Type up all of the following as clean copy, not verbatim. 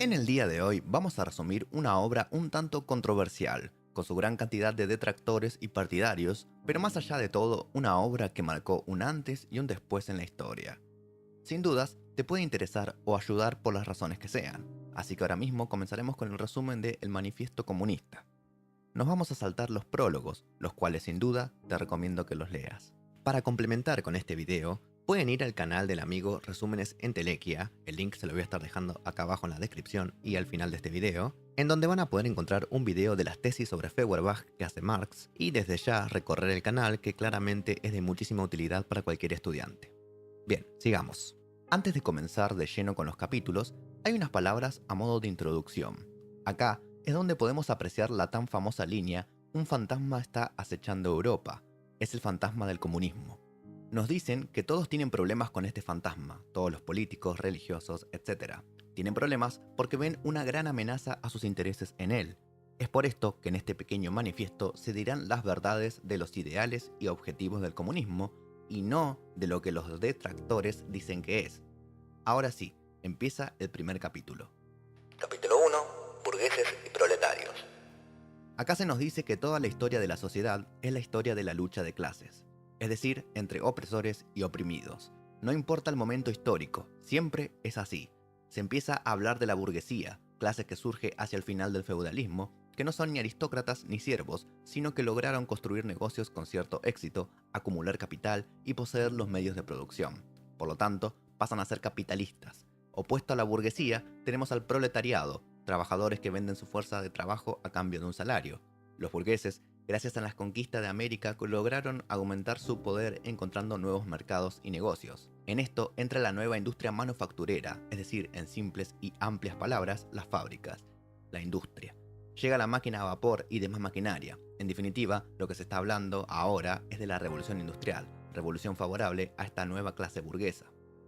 En el día de hoy vamos a resumir una obra un tanto controversial, con su gran cantidad de detractores y partidarios, pero más allá de todo, una obra que marcó un antes y un después en la historia. Sin dudas, te puede interesar o ayudar por las razones que sean, así que ahora mismo comenzaremos con el resumen de El Manifiesto Comunista. Nos vamos a saltar los prólogos, los cuales sin duda te recomiendo que los leas. Para complementar con este video, pueden ir al canal del amigo Resúmenes en Telequia, el link se lo voy a estar dejando acá abajo en la descripción y al final de este video, en donde van a poder encontrar un video de las tesis sobre Feuerbach que hace Marx y desde ya recorrer el canal que claramente es de muchísima utilidad para cualquier estudiante. Bien, sigamos. Antes de comenzar de lleno con los capítulos, hay unas palabras a modo de introducción. Acá es donde podemos apreciar la tan famosa línea "Un fantasma está acechando Europa". Es el fantasma del comunismo. Nos dicen que todos tienen problemas con este fantasma, todos los políticos, religiosos, etc. Tienen problemas porque ven una gran amenaza a sus intereses en él. Es por esto que en este pequeño manifiesto se dirán las verdades de los ideales y objetivos del comunismo y no de lo que los detractores dicen que es. Ahora sí, empieza el primer capítulo. Capítulo 1. Burgueses y proletarios. Acá se nos dice que toda la historia de la sociedad es la historia de la lucha de clases, es decir, entre opresores y oprimidos. No importa el momento histórico, siempre es así. Se empieza a hablar de la burguesía, clase que surge hacia el final del feudalismo, que no son ni aristócratas ni siervos, sino que lograron construir negocios con cierto éxito, acumular capital y poseer los medios de producción. Por lo tanto, pasan a ser capitalistas. Opuesto a la burguesía, tenemos al proletariado, trabajadores que venden su fuerza de trabajo a cambio de un salario. Los burgueses, gracias a las conquistas de América, lograron aumentar su poder encontrando nuevos mercados y negocios. En esto entra la nueva industria manufacturera, es decir, en simples y amplias palabras, las fábricas, la industria. Llega la máquina a vapor y demás maquinaria. En definitiva, lo que se está hablando ahora es de la revolución industrial, revolución favorable a esta nueva clase burguesa.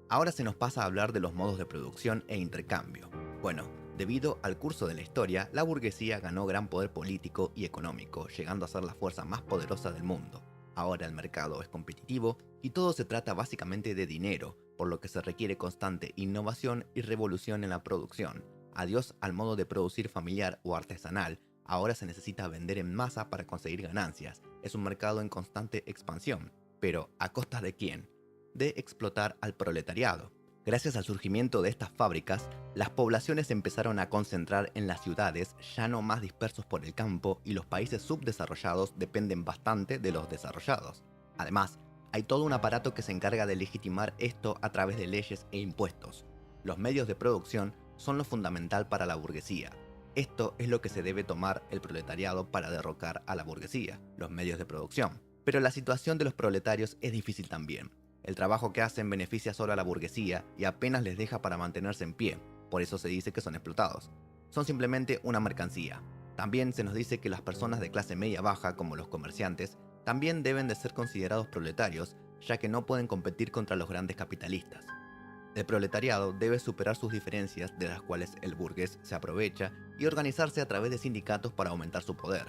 Ahora se nos pasa a hablar de los modos de producción e intercambio. Bueno, debido al curso de la historia, la burguesía ganó gran poder político y económico, llegando a ser la fuerza más poderosa del mundo. Ahora el mercado es competitivo y todo se trata básicamente de dinero, por lo que se requiere constante innovación y revolución en la producción. Adiós al modo de producir familiar o artesanal, ahora se necesita vender en masa para conseguir ganancias. Es un mercado en constante expansión. Pero, ¿a costa de quién? De explotar al proletariado. Gracias al surgimiento de estas fábricas, las poblaciones se empezaron a concentrar en las ciudades, ya no más dispersos por el campo, y los países subdesarrollados dependen bastante de los desarrollados. Además, hay todo un aparato que se encarga de legitimar esto a través de leyes e impuestos. Los medios de producción son lo fundamental para la burguesía. Esto es lo que se debe tomar el proletariado para derrocar a la burguesía, los medios de producción. Pero la situación de los proletarios es difícil también. El trabajo que hacen beneficia solo a la burguesía y apenas les deja para mantenerse en pie, por eso se dice que son explotados. Son simplemente una mercancía. También se nos dice que las personas de clase media baja, como los comerciantes, también deben de ser considerados proletarios, ya que no pueden competir contra los grandes capitalistas. El proletariado debe superar sus diferencias, de las cuales el burgués se aprovecha, y organizarse a través de sindicatos para aumentar su poder.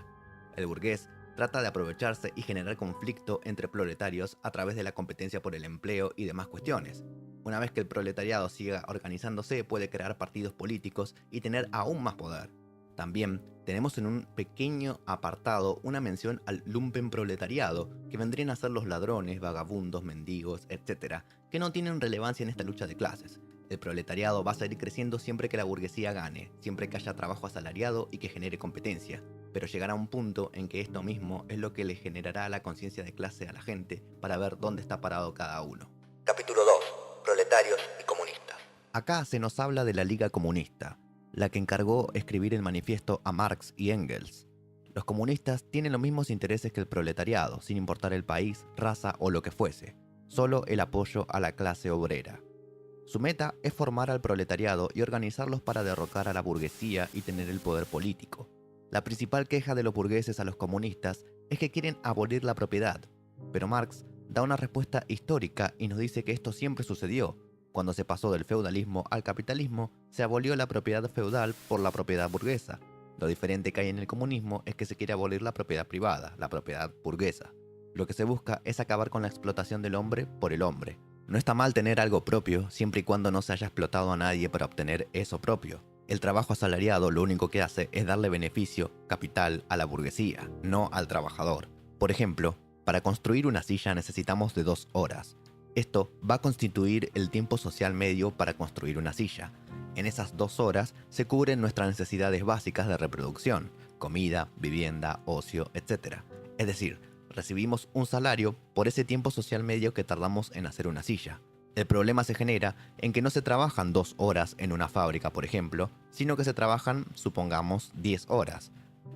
El burgués trata de aprovecharse y generar conflicto entre proletarios a través de la competencia por el empleo y demás cuestiones. Una vez que el proletariado siga organizándose, puede crear partidos políticos y tener aún más poder. También tenemos en un pequeño apartado una mención al lumpenproletariado, que vendrían a ser los ladrones, vagabundos, mendigos, etc., que no tienen relevancia en esta lucha de clases. El proletariado va a seguir creciendo siempre que la burguesía gane, siempre que haya trabajo asalariado y que genere competencia. Pero llegará un punto en que esto mismo es lo que le generará la conciencia de clase a la gente para ver dónde está parado cada uno. Capítulo 2. Proletarios y comunistas. Acá se nos habla de la Liga Comunista, la que encargó escribir el manifiesto a Marx y Engels. Los comunistas tienen los mismos intereses que el proletariado, sin importar el país, raza o lo que fuese, solo el apoyo a la clase obrera. Su meta es formar al proletariado y organizarlos para derrocar a la burguesía y tener el poder político. La principal queja de los burgueses a los comunistas es que quieren abolir la propiedad, pero Marx da una respuesta histórica y nos dice que esto siempre sucedió. Cuando se pasó del feudalismo al capitalismo, se abolió la propiedad feudal por la propiedad burguesa. Lo diferente que hay en el comunismo es que se quiere abolir la propiedad privada, la propiedad burguesa. Lo que se busca es acabar con la explotación del hombre por el hombre. No está mal tener algo propio, siempre y cuando no se haya explotado a nadie para obtener eso propio. El trabajo asalariado lo único que hace es darle beneficio, capital, a la burguesía, no al trabajador. Por ejemplo, para construir una silla necesitamos de 2 horas. Esto va a constituir el tiempo social medio para construir una silla. En esas 2 horas se cubren nuestras necesidades básicas de reproducción, comida, vivienda, ocio, etc. Es decir, recibimos un salario por ese tiempo social medio que tardamos en hacer una silla. El problema se genera en que no se trabajan 2 horas en una fábrica, por ejemplo, sino que se trabajan, supongamos, 10 horas.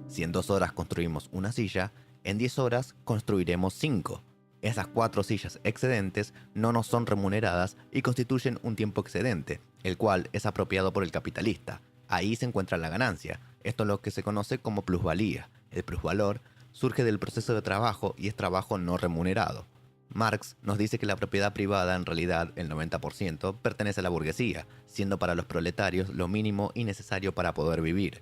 Si en 2 horas construimos una silla, en 10 horas construiremos 5. Esas 4 sillas excedentes no nos son remuneradas y constituyen un tiempo excedente, el cual es apropiado por el capitalista. Ahí se encuentra la ganancia. Esto es lo que se conoce como plusvalía. El plusvalor surge del proceso de trabajo y es trabajo no remunerado. Marx nos dice que la propiedad privada, en realidad el 90%, pertenece a la burguesía, siendo para los proletarios lo mínimo y necesario para poder vivir.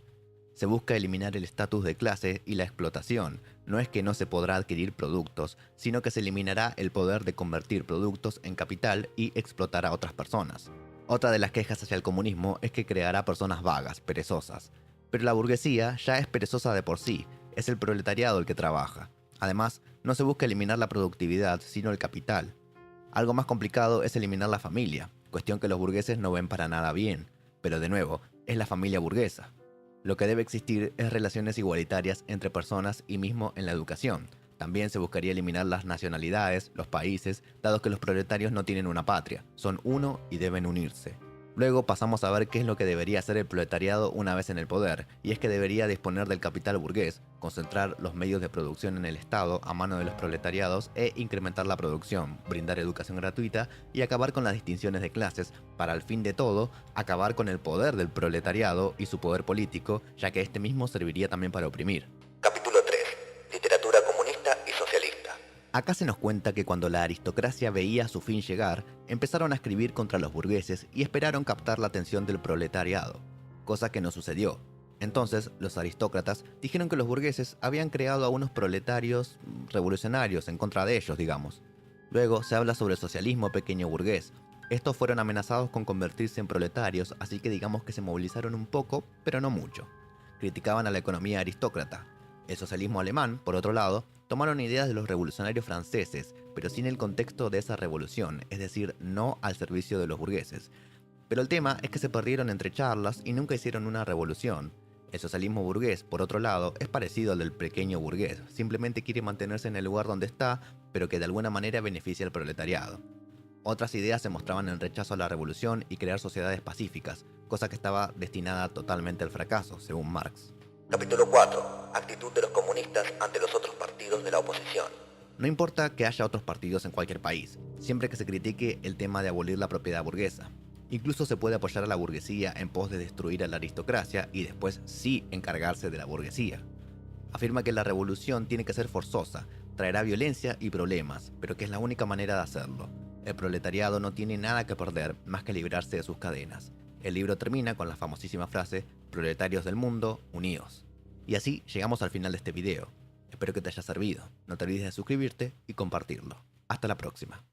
Se busca eliminar el estatus de clase y la explotación. No es que no se podrá adquirir productos, sino que se eliminará el poder de convertir productos en capital y explotar a otras personas. Otra de las quejas hacia el comunismo es que creará personas vagas, perezosas. Pero la burguesía ya es perezosa de por sí, es el proletariado el que trabaja. Además, no se busca eliminar la productividad, sino el capital. Algo más complicado es eliminar la familia, cuestión que los burgueses no ven para nada bien, pero de nuevo, es la familia burguesa. Lo que debe existir es relaciones igualitarias entre personas y mismo en la educación. También se buscaría eliminar las nacionalidades, los países, dado que los proletarios no tienen una patria, son uno y deben unirse. Luego pasamos a ver qué es lo que debería hacer el proletariado una vez en el poder, y es que debería disponer del capital burgués, concentrar los medios de producción en el Estado a mano de los proletariados e incrementar la producción, brindar educación gratuita y acabar con las distinciones de clases, para al fin de todo, acabar con el poder del proletariado y su poder político, ya que este mismo serviría también para oprimir. Capítulo 3. Literatura comunista y socialista. Acá se nos cuenta que cuando la aristocracia veía su fin llegar, empezaron a escribir contra los burgueses y esperaron captar la atención del proletariado, cosa que no sucedió. Entonces, los aristócratas dijeron que los burgueses habían creado a unos proletarios revolucionarios en contra de ellos, digamos. Luego se habla sobre el socialismo pequeño burgués. Estos fueron amenazados con convertirse en proletarios, así que digamos que se movilizaron un poco, pero no mucho. Criticaban a la economía aristócrata. El socialismo alemán, por otro lado, tomaron ideas de los revolucionarios franceses, pero sin el contexto de esa revolución, es decir, no al servicio de los burgueses. Pero el tema es que se perdieron entre charlas y nunca hicieron una revolución. El socialismo burgués, por otro lado, es parecido al del pequeño burgués, simplemente quiere mantenerse en el lugar donde está, pero que de alguna manera beneficia al proletariado. Otras ideas se mostraban en rechazo a la revolución y crear sociedades pacíficas, cosa que estaba destinada totalmente al fracaso, según Marx. Capítulo 4. Actitud de los comunistas ante los otros partidos de la oposición. No importa que haya otros partidos en cualquier país, siempre que se critique el tema de abolir la propiedad burguesa. Incluso se puede apoyar a la burguesía en pos de destruir a la aristocracia y después sí encargarse de la burguesía. Afirma que la revolución tiene que ser forzosa, traerá violencia y problemas, pero que es la única manera de hacerlo. El proletariado no tiene nada que perder más que librarse de sus cadenas. El libro termina con la famosísima frase: proletarios del mundo, unidos. Y así llegamos al final de este video. Espero que te haya servido. No te olvides de suscribirte y compartirlo. Hasta la próxima.